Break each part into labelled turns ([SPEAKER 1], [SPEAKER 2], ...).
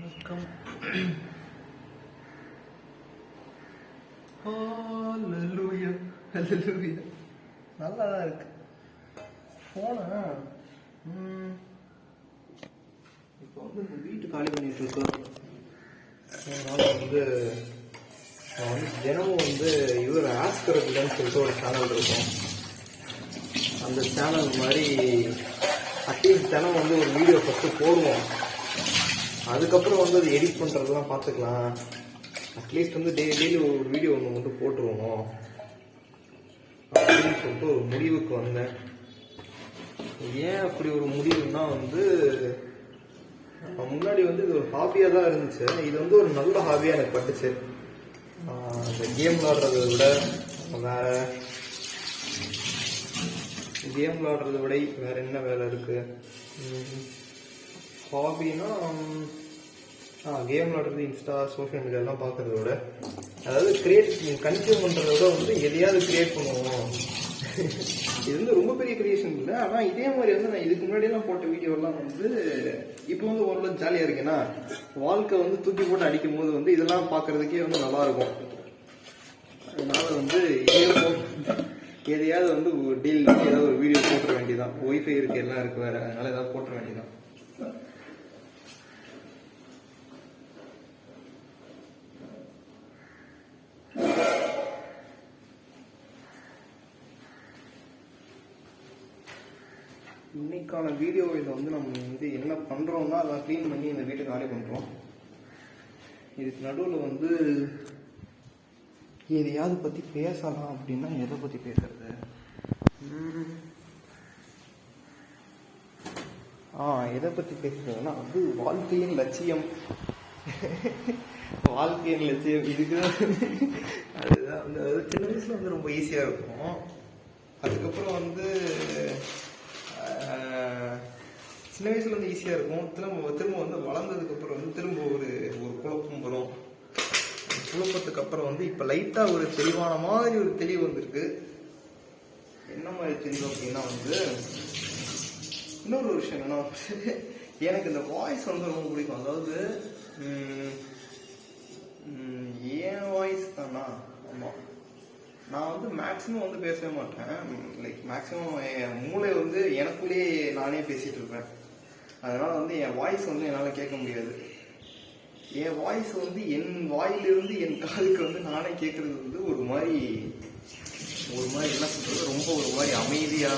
[SPEAKER 1] வணக்கம். ஹalleluya ஹalleluya. நல்லா தான் இருக்கு போனா. இப்போ வந்து இந்த வீட்டு காலி பண்ணிட்டு இருக்கோம். அதனால வந்து நான் வந்து தினமும் வந்து இவர் ஆஸ்கரதுலன்னு சொல்லிட்டு ஒரு சேனல் இருக்கும். அந்த சேனல் மாதிரி அட்லீஸ்ட் தினம் வந்து ஒரு வீடியோ ஃபஸ்ட்டு போடுவோம். அதுக்கப்புறம் வந்து அது எடிட் பண்ணுறதெல்லாம் பார்த்துக்கலாம். அட்லீஸ்ட் வந்து டெய்லி ஒரு வீடியோ ஒன்று மட்டும் போட்டுருவோம் அப்படின்னு சொல்லிட்டு ஒரு முடிவுக்கு வந்தேன். ஏன் அப்படி ஒரு முடிவுன்னா வந்து முன்னாடி வந்து இது ஒரு ஹாபியாக தான் இருந்துச்சு. இது வந்து ஒரு நல்ல ஹாபியாக எனக்கு பட்டுச்சு. இந்த கேம் விளாடுறத விட வேற என்ன வேலை இருக்கு? ஹாபின்னா கேம் விளாடுறது, இன்ஸ்டா, சோஷியல் மீடியாலாம் பார்க்கறத விட, அதாவது கன்சியூம் பண்ணுறத விட வந்து எதையாவது கிரியேட் பண்ணுவோம். இது வந்து ரொம்ப பெரிய கிரியேஷன் இல்லை. ஆனால் இதே மாதிரி வந்து நான் இதுக்கு முன்னாடியெல்லாம் போட்ட வீடியோலாம் வந்து இப்போ வந்து ஓரளவு ஜாலியாக இருக்குன்னா, வாழ்க்கை வந்து தூக்கி போட்டு அடிக்கும் போது வந்து இதெல்லாம் பார்க்கறதுக்கே வந்து நல்லா இருக்கும். அதனால வந்து எதையாவது வந்து டெய்லி ஏதாவது ஒரு வீடியோ போட்டுற வேண்டியதான். ஒய்ஃபை இருக்கு, எல்லாம் இருக்கு வேற, அதனால ஏதாவது போட்டுற வேண்டியதான். இன்னைக்கான வீடியோவில் வந்து நம்ம வந்து என்ன பண்ணுறோம்னா அதை க்ளீன் பண்ணி இந்த வீட்டை காலி பண்ணுறோம். இதுக்கு நடுவில் வந்து எதையாவது பற்றி பேசலாம் அப்படின்னா எதை பற்றி பேசுறது? எதை பற்றி பேசுறதுன்னா வந்து வாழ்க்கையின் லட்சியம். வாழ்க்கையின் லட்சியம் இதுக்கு அதுதான் வந்து சின்ன வயசுல வந்து ரொம்ப ஈஸியாக இருக்கும். அதுக்கப்புறம் வந்து சின்ன வயசுல வந்து ஈஸியாக இருக்கும். திரும்ப வந்து வளர்ந்ததுக்கப்புறம் வந்து திரும்ப ஒரு குழப்பம் வரும். குழப்பத்துக்கு அப்புறம் வந்து இப்போ லைட்டாக ஒரு தெளிவான மாதிரி ஒரு தெளிவு வந்திருக்கு. என்ன மாதிரி தெளிவு அப்படின்னா வந்து இன்னொரு விஷயம் என்னன்னா வந்து எனக்கு இந்த வாய்ஸ் வந்து ரொம்ப பிடிக்கும். அதாவது என் வாய்ஸ் தானா? ஆமாம், நான் வந்து மேக்ஸிமம் வந்து பேசவே மாட்டேன். மேக்ஸிமம் என் மூளை வந்து எனக்குள்ளேயே நானே பேசிட்டு இருப்பேன். அதனால வந்து என் வாய்ஸ் வந்து என்னால் கேட்க முடியாது. என் வாய்ஸ் வந்து என் வாயிலிருந்து என் காதுக்கு வந்து நானே கேட்கறது வந்து ஒரு மாதிரி என்ன சொல்றது, ரொம்ப ஒரு மாதிரி அமைதியா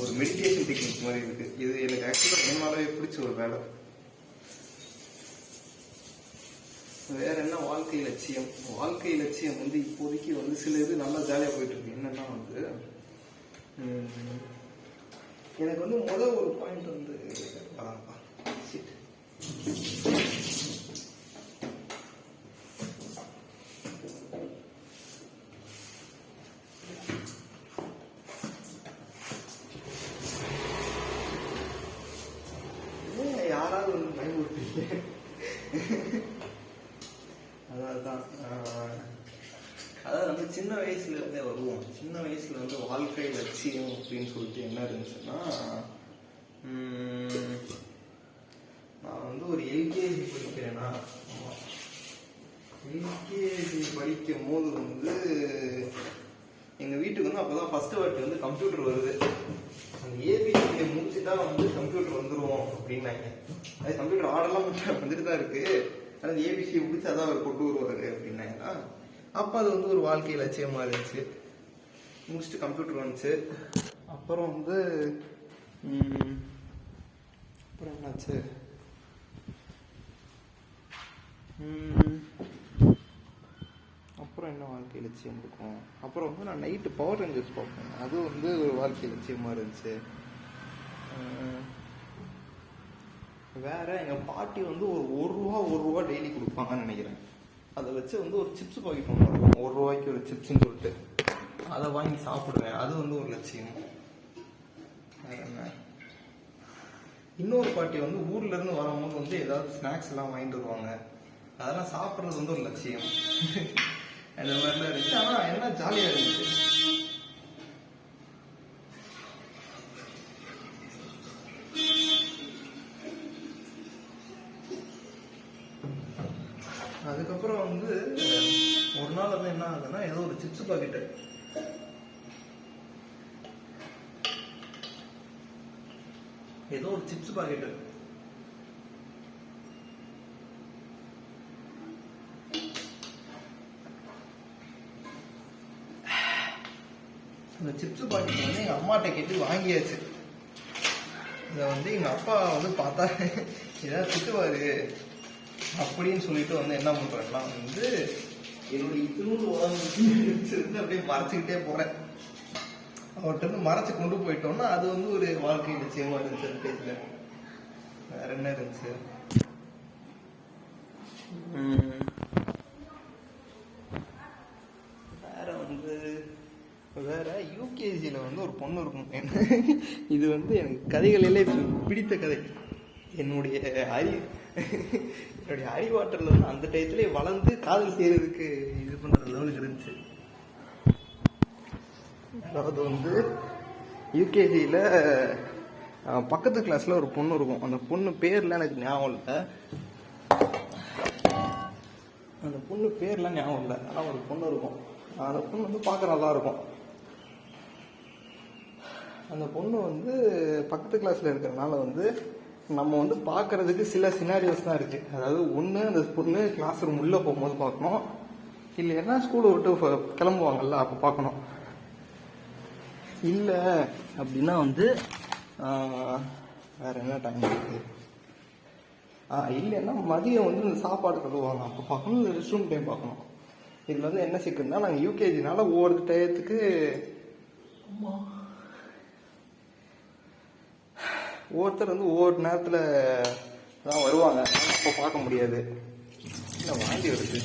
[SPEAKER 1] ஒரு மெடிடேஷன் டெக்னிக் மாதிரி இருக்கு. இது எனக்கு ஆக்சுவலாக என்னாலே பிடிச்ச ஒரு வேலை. வேற என்ன வாழ்க்கை லட்சியம்? வாழ்க்கை லட்சியம் வந்து இப்போதைக்கு வந்து சில இது நல்லா ஜாலியாக போயிட்டு இருக்கு. என்னன்னா வந்து எனக்கு வந்து ஒரு பாயிண்ட் வந்து யாராவது வந்து பயன்படுத்தீங்க. அதாவது நம்ம சின்ன வயசுல இருந்தே வருவோம். சின்ன வயசுல வந்து வாழ்க்கை லட்சியம் அப்படின்னு சொல்லிட்டு என்ன இருந்துச்சுன்னா, நான் வந்து ஒரு எல்கேஜி படிக்கிறேன்னா, எல்கேஜி படிக்கும் போது வந்து எங்க வீட்டுக்கு வந்து அப்பதான் ஃபர்ஸ்ட் வாட்டி வந்து கம்ப்யூட்டர் வருது. அந்த ஏபிசியை முடிச்சுட்டா வந்து கம்ப்யூட்டர் வந்துருவோம் அப்படின்னாங்க. அது கம்ப்யூட்டர் ஆர்டர்லாம் வந்துட்டு தான் இருக்கு, அதாவது ஏபிசியை முடிச்சாதான் அவர் கொண்டு வருவாரு அப்படின்னாங்க. அப்போ அது வந்து ஒரு வாழ்க்கை லட்சியமா இருந்துச்சு. முடிச்சுட்டு கம்ப்யூட்டர் வந்துச்சு. அப்புறம் வந்து அப்புறம் என்னாச்சு, அப்புறம் என்ன வாழ்க்கை லட்சியம் இருக்கும்? அப்புறம் வந்து நான் நைட்டு பவர் ரேஞ்சர்ஸ் பார்ப்பேன். அது வந்து ஒரு வாழ்க்கை லட்சியமா இருந்துச்சு. வேற எங்க பாட்டி வந்து ஒரு ரூபா டெய்லி கொடுப்பாங்கன்னு நினைக்கிறேன். அதை வச்சு வந்து ஒரு சிப்ஸ் பாக்கெட் ஒன்று இருக்கும், ₹1 ஒரு சிப்ஸ்ன்னு சொல்லிட்டு அதை வாங்கி சாப்பிடுவேன். அது வந்து ஒரு லட்சியம். வேற என்ன, இன்னொரு பாட்டி வந்து ஊர்ல இருந்து வரும்போது வந்து ஏதாவது ஸ்நாக்ஸ் எல்லாம் வாங்கிட்டு வருவாங்க. அதெல்லாம் சாப்பிட்றது வந்து ஒரு லட்சியம். அந்த மாதிரிலாம் இருந்துச்சு. ஆனால் என்ன ஜாலியாக இருந்துச்சு. அதுக்கப்புறம் வந்து ஒரு நாள் வந்து என்ன ஆகுதுன்னா, ஏதோ ஒரு சிப்ஸ் பாக்கெட்டு, அந்த சிப்ஸ் பாக்கெட் வந்து எங்கள் அம்மாட்ட கேட்டு வாங்கியாச்சு. இதை வந்து எங்கள் அப்பா வந்து பார்த்தா ஏதாவது திட்டுவாரு அப்படின்னு சொல்லிட்டு வந்து என்ன பண்ணுறேன்னா வந்து என்னுடைய இத்தினூறு உடம்பு அப்படியே மறைச்சிக்கிட்டே போகிறேன். அவர்கிட்ட இருந்து மறைச்சு கொண்டு போயிட்டோம்னா அது வந்து ஒரு வாழ்க்கை நிச்சயமா இருந்துச்சு. அந்த பேஜ்ல வேற என்ன இருந்துச்சு? வேற யூகேஜியில் வந்து ஒரு பொண்ணு இருக்கும். இது வந்து எனக்கு கதைகளிலே பிடித்த கதை. என்னுடைய அறிவாற்றல் வந்து அந்த டயத்துல வளர்ந்து காதல் செய்யறதுக்கு இது பண்ற லெவலுக்கு இருந்துச்சு. அதாவது வந்து யூகேஜியில் பக்கத்து கிளாஸ்ல ஒரு பொண்ணு இருக்கும். அந்த பொண்ணு பேர்லாம் எனக்கு ஞாபகம் இல்லை. ஆனால் ஒரு பொண்ணு இருக்கும். அந்த பொண்ணு வந்து பார்க்க நல்லா இருக்கும். அந்த பொண்ணு வந்து பக்கத்து கிளாஸில் இருக்கிறனால வந்து நம்ம வந்து பார்க்கறதுக்கு சில சினாரியோஸ் தான் இருக்குது. அதாவது ஒன்று, அந்த பொண்ணு கிளாஸ் ரூம் உள்ளே போகும்போது பார்க்கணும், இல்லைன்னா ஸ்கூலை விட்டு கிளம்புவாங்கல்ல அப்போ பார்க்கணும். இல்லை அப்படின்னா வந்து வேறு என்ன டைம் இருக்குது, இல்லைன்னா மதியம் வந்து இந்த சாப்பாடு கழுவுவாங்க அப்போ பார்க்கணும், இந்த ரெஸ்ட் ரூம் டைம் பார்க்கணும். இதில் வந்து என்ன சிக்கல்னா, நாங்கள் யூகேஜினால ஒவ்வொரு டயத்துக்கு ஒவ்வொருத்தர் வந்து ஒவ்வொரு நேரத்தில் தான் வருவாங்க. அப்போ பார்க்க முடியாது. இல்லை வாந்தி வருது.